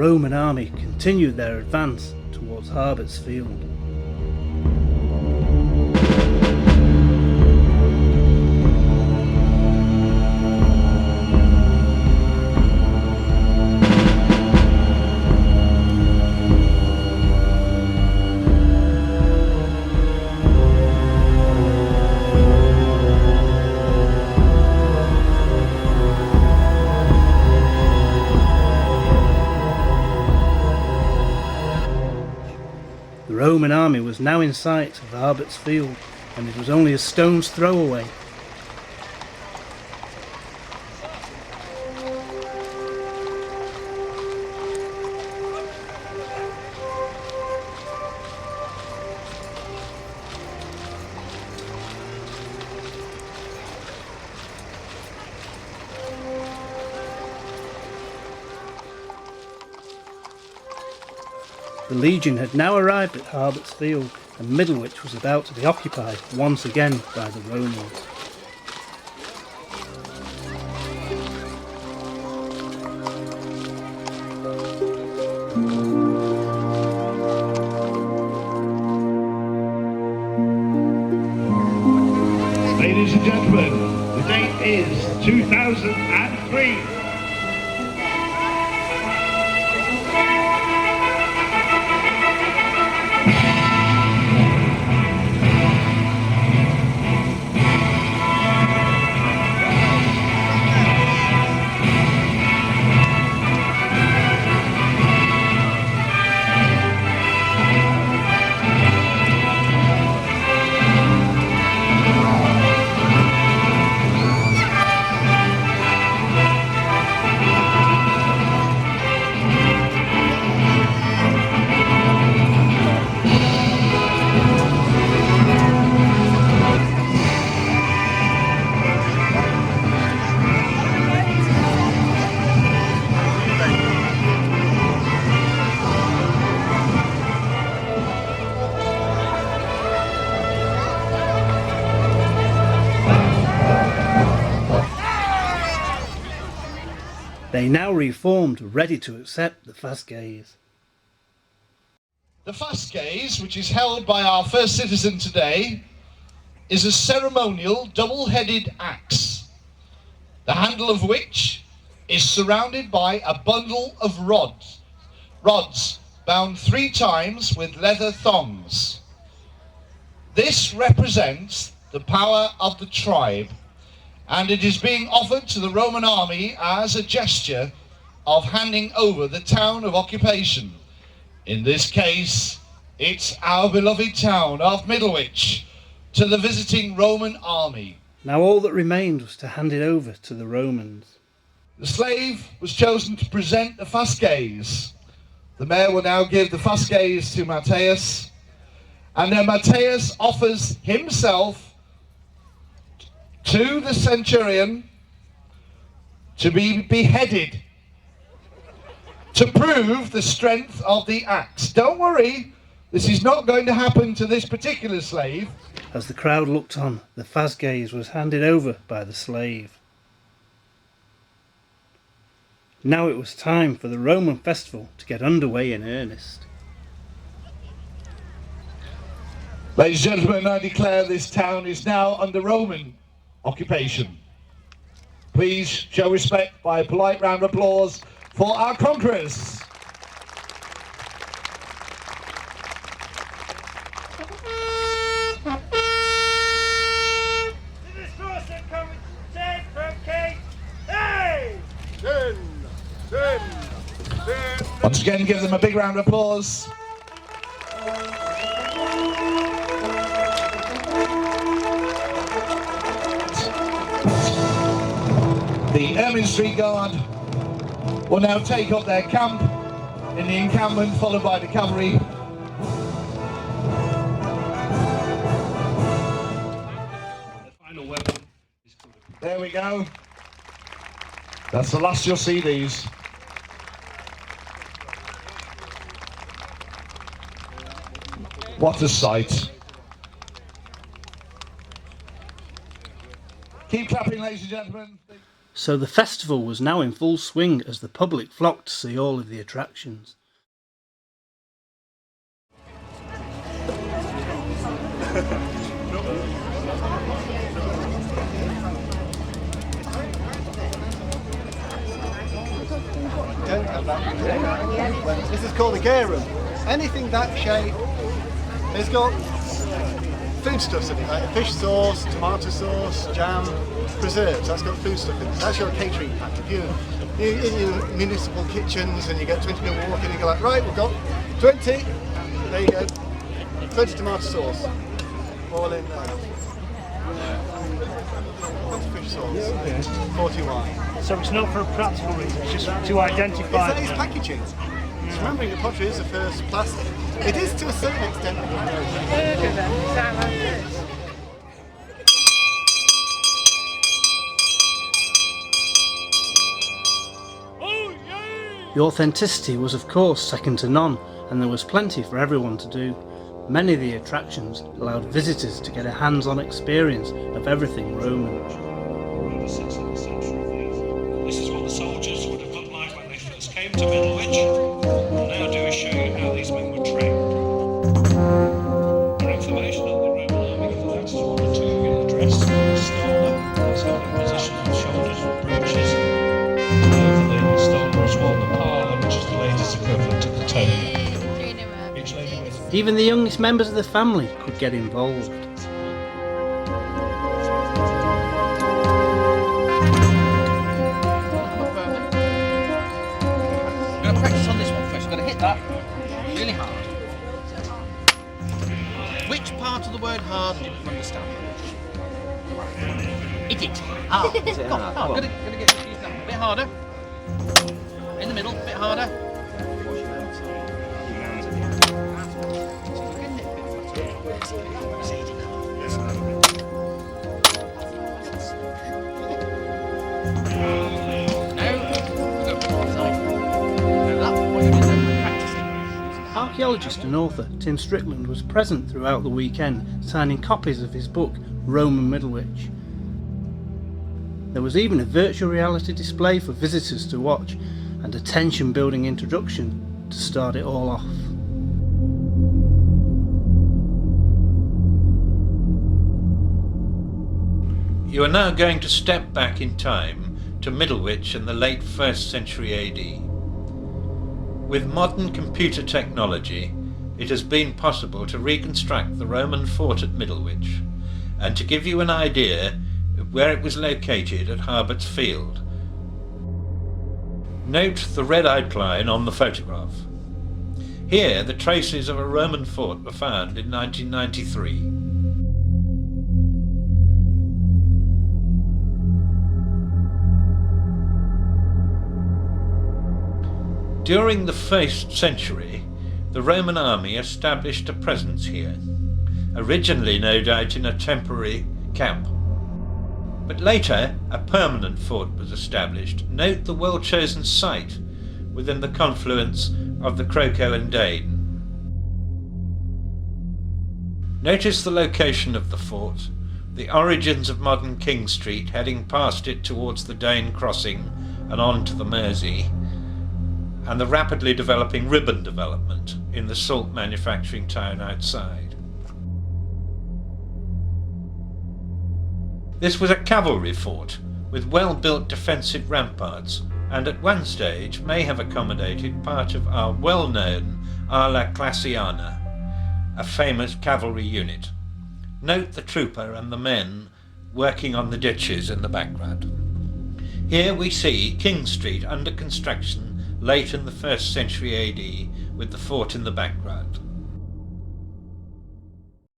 Roman army continued their advance towards Harbutts field. The Roman army was now in sight of Harbutts field, and it was only a stone's throw away. The legion had now arrived at Harbutts field, and Middlewich was about to be occupied once again by the Romans. Ladies and gentlemen, the date is 2003. They now reformed, ready to accept the fasces. The fasces, which is held by our first citizen today, is a ceremonial double-headed axe, the handle of which is surrounded by a bundle of rods bound 3 times with leather thongs. This represents the power of the tribe, and it is being offered to the Roman army as a gesture of handing over the town of occupation. In this case, it's our beloved town of Middlewich to the visiting Roman army. Now all that remained was to hand it over to the Romans. The slave was chosen to present the fasces. The mayor will now give the fasces to Matthias, and then Matthias offers himself to the centurion to be beheaded to prove the strength of the axe. Don't worry, this is not going to happen to this particular slave. As the crowd looked on, the fasces was handed over by the slave. Now it was time for the Roman festival to get underway in earnest. Ladies and gentlemen, I declare this town is now under Roman occupation. Please show respect by a polite round of applause for our conquerors. Once again, give them a big round of applause. The Ermine Street Guard will now take up their camp in the encampment, followed by the cavalry. The final weapon is called. There we go. That's the last you'll see these. What a sight. Keep clapping, ladies and gentlemen. So the festival was now in full swing as the public flocked to see all of the attractions. This is called a garum. Anything that shape has got foodstuffs in it, like fish sauce, tomato sauce, jam, preserves. That's got food stuff in it. That's your catering pack. If you're in your municipal kitchens and you get 20 people walking, you go like, right, we've got 20. There you go. 20 tomato sauce. All in there. 20 fish sauce. 40 wine. So it's not for a practical reason, it's just to identify. It's packaging. It's remembering that pottery is the first plastic. It is to a certain extent. The authenticity was of course second to none, and there was plenty for everyone to do. Many of the attractions allowed visitors to get a hands-on experience of everything Roman. In the 16th century, this is what the soldiers would have looked like when they first came to Middlewich. We'll now do is show you how these men were trained. For information on the Roman army, the lads wore the two-unit dress, the stola, that's held in position on the shoulders with brooches. Over the stola is worn the parlour, which is the ladies' equivalent of the toga. Each lady wears Even the youngest members of the family could get involved. We're going to practice on this one first. We're going to hit that really hard. Which part of the word hard didn't you understand? Hit it. Hard. Oh, going to get confused now. A bit harder. In the middle, a bit harder. Archaeologist and author Tim Strickland was present throughout the weekend, signing copies of his book Roman Middlewich. There was even a virtual reality display for visitors to watch, and a tension-building introduction to start it all off. You are now going to step back in time to Middlewich in the late 1st century AD. With modern computer technology, it has been possible to reconstruct the Roman fort at Middlewich and to give you an idea of where it was located at Harbutts Field. Note the red outline on the photograph. Here, the traces of a Roman fort were found in 1993. During the 1st century, the Roman army established a presence here, originally no doubt in a temporary camp. But later, a permanent fort was established. Note the well-chosen site within the confluence of the Croco and Dane. Notice the location of the fort, the origins of modern King Street heading past it towards the Dane crossing and on to the Mersey, and the rapidly developing ribbon development in the salt manufacturing town outside. This was a cavalry fort with well-built defensive ramparts, and at one stage may have accommodated part of our well-known Ala Classiana, a famous cavalry unit. Note the trooper and the men working on the ditches in the background. Here we see King Street under construction late in the 1st century AD with the fort in the background.